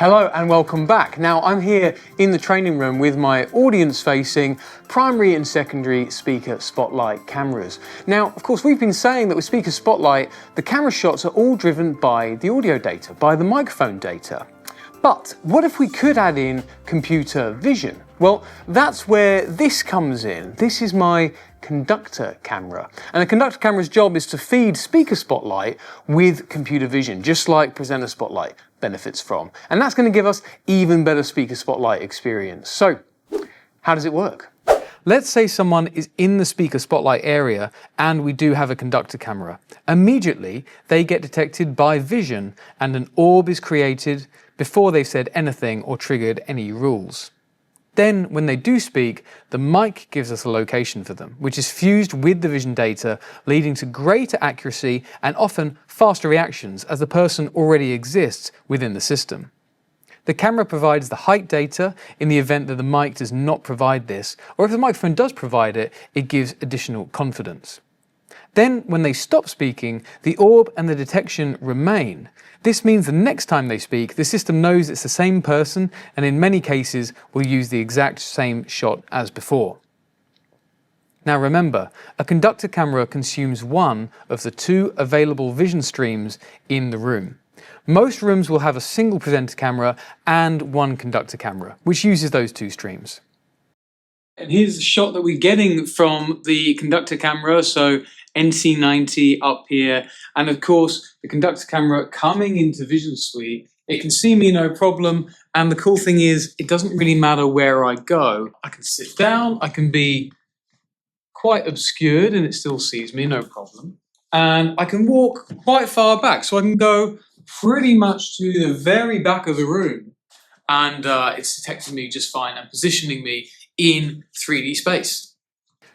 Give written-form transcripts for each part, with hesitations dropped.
Hello and welcome back. Now I'm here in the training room with my audience-facing primary and secondary speaker spotlight cameras. Now, of course, we've been saying that with speaker spotlight, the camera shots are all driven by the audio data, by the microphone data. But what if we could add in computer vision? Well, that's where this comes in. This is my Conductor camera. And a Conductor camera's job is to feed speaker spotlight with computer vision, just like presenter spotlight benefits from. And that's going to give us even better speaker spotlight experience. So, how does it work? Let's say someone is in the speaker spotlight area and we do have a Conductor camera. Immediately, they get detected by vision and an orb is created before they've said anything or triggered any rules. Then, when they do speak, the mic gives us a location for them, which is fused with the vision data, leading to greater accuracy and often faster reactions as the person already exists within the system. The camera provides the height data in the event that the mic does not provide this, or if the microphone does provide it, it gives additional confidence. Then, when they stop speaking, the orb and the detection remain. This means the next time they speak, the system knows it's the same person and in many cases will use the exact same shot as before. Now remember, a Conductor camera consumes one of the two available vision streams in the room. Most rooms will have a single presenter camera and one Conductor camera, which uses those two streams. And here's the shot that we're getting from the Conductor camera, so NC90 up here, and of course the Conductor camera coming into VisionSuite. It can see me no problem, and the cool thing is it doesn't really matter where I go. I can sit down, I can be quite obscured and it still sees me, no problem. And I can walk quite far back, so I can go pretty much to the very back of the room, and it's detecting me just fine and positioning me in 3D space.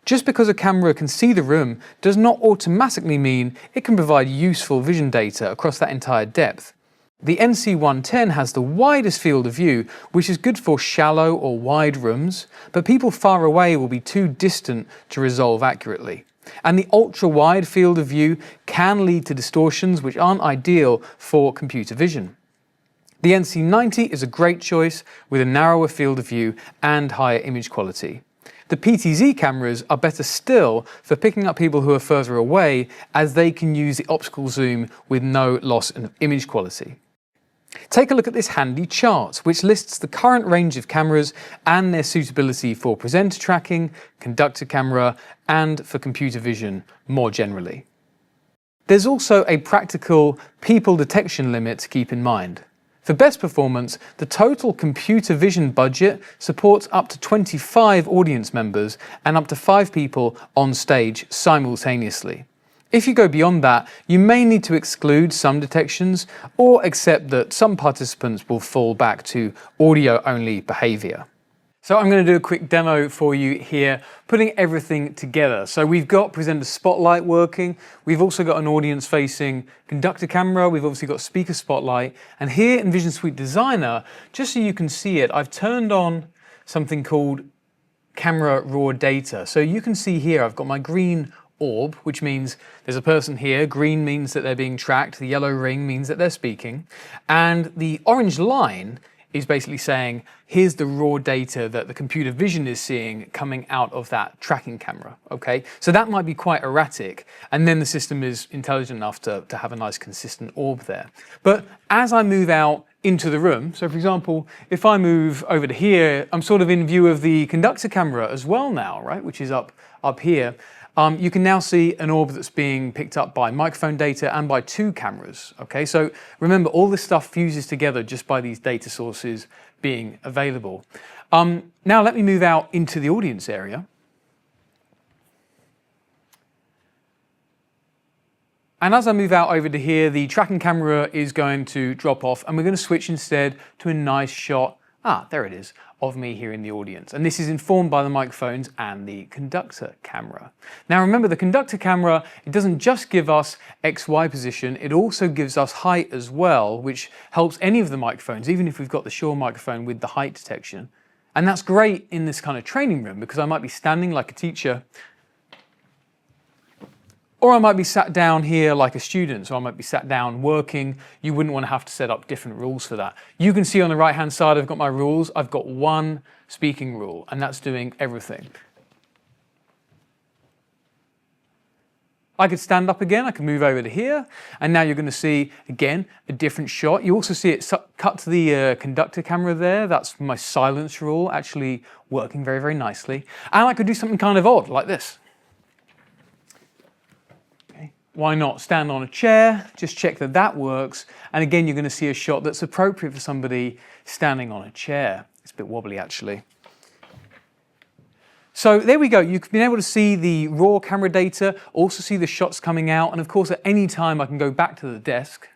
Just because a camera can see the room does not automatically mean it can provide useful vision data across that entire depth. The NC110 has the widest field of view, which is good for shallow or wide rooms, but people far away will be too distant to resolve accurately. And the ultra-wide field of view can lead to distortions which aren't ideal for computer vision. The NC90 is a great choice with a narrower field of view and higher image quality. The PTZ cameras are better still for picking up people who are further away, as they can use the optical zoom with no loss in image quality. Take a look at this handy chart, which lists the current range of cameras and their suitability for presenter tracking, Conductor camera, and for computer vision more generally. There's also a practical people detection limit to keep in mind. For best performance, the total computer vision budget supports up to 25 audience members and up to 5 people on stage simultaneously. If you go beyond that, you may need to exclude some detections or accept that some participants will fall back to audio-only behavior. So I'm going to do a quick demo for you here, putting everything together. So we've got presenter spotlight working, we've also got an audience-facing Conductor camera, we've obviously got speaker spotlight, and here in VisionSuite Designer, just so you can see it, I've turned on something called camera raw data. So you can see here I've got my green orb, which means there's a person here, green means that they're being tracked, the yellow ring means that they're speaking, and the orange line is basically saying, here's the raw data that the computer vision is seeing coming out of that tracking camera, okay? So that might be quite erratic, and then the system is intelligent enough to have a nice consistent orb there. But as I move out into the room, so for example, if I move over to here, I'm sort of in view of the Conductor camera as well now, right, which is up here. You can now see an orb that's being picked up by microphone data and by 2 cameras. Okay, so remember, all this stuff fuses together just by these data sources being available. Now let me move out into the audience area. And as I move out over to here, the tracking camera is going to drop off and we're going to switch instead to a nice shot. There it is, of me here in the audience. And this is informed by the microphones and the Conductor camera. Now remember, the Conductor camera, it doesn't just give us XY position, it also gives us height as well, which helps any of the microphones, even if we've got the Shure microphone with the height detection. And that's great in this kind of training room because I might be standing like a teacher Or I might be sat down here like a student, so I might be sat down working. You wouldn't want to have to set up different rules for that. You can see on the right-hand side, I've got my rules. I've got one speaking rule, and that's doing everything. I could stand up again, I can move over to here, and now you're going to see, again, a different shot. You also see it cut to the conductor camera there. That's my silence rule, actually working very, very nicely. And I could do something kind of odd, like this. Why not stand on a chair, just check that that works, and again you're going to see a shot that's appropriate for somebody standing on a chair. It's a bit wobbly actually. So there we go, you've been able to see the raw camera data, also see the shots coming out, and of course at any time I can go back to the desk.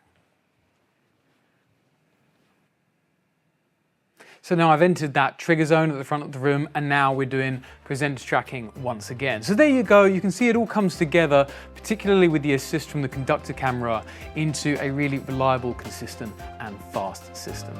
So now I've entered that trigger zone at the front of the room, and now we're doing presenter tracking once again. So there you go, you can see it all comes together, particularly with the assist from the conductor camera, into a really reliable, consistent and fast system.